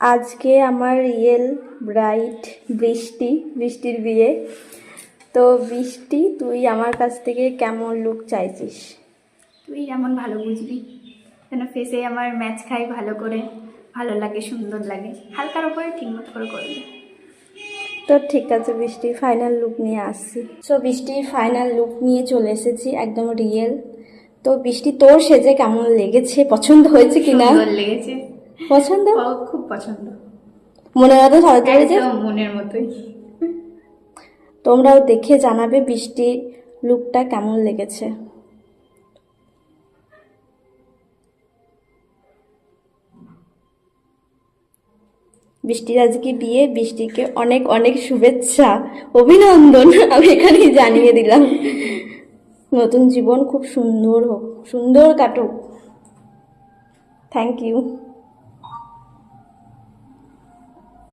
আজকে আমার real bright বৃষ্টির বিয়ে। তো বৃষ্টি, তুই আমার কাছ থেকে কেমন লুক চাইছিস? তুই যেমন ভালো বুঝবি, যেন ফেসে আমার ম্যাচ খাই ভালো করে, ভালো লাগে, সুন্দর লাগে, হালকার ওপরে ঠিকমতো করে করবে। তো ঠিক আছে, বৃষ্টির ফাইনাল লুক নিয়ে আসছি। সো বৃষ্টির ফাইনাল লুক নিয়ে চলে এসেছি, একদম রিয়েল। তো বৃষ্টি, তোর সেজে কেমন লেগেছে? পছন্দ হয়েছে কিনা? সুন্দর লেগেছে। পছন্দ? খুব পছন্দ। মনের মতো সাজাতে পেরেছে? একদম মনের মতোই। তোমরাও দেখে জানাবে বৃষ্টির লুকটা কেমন লেগেছে। বৃষ্টির আজকে বিয়ে, বৃষ্টিকে অনেক অনেক শুভেচ্ছা, অভিনন্দন আমি এখানেই জানিয়ে দিলাম। নতুন জীবন খুব সুন্দর হোক, সুন্দর কাটুক। Thank you.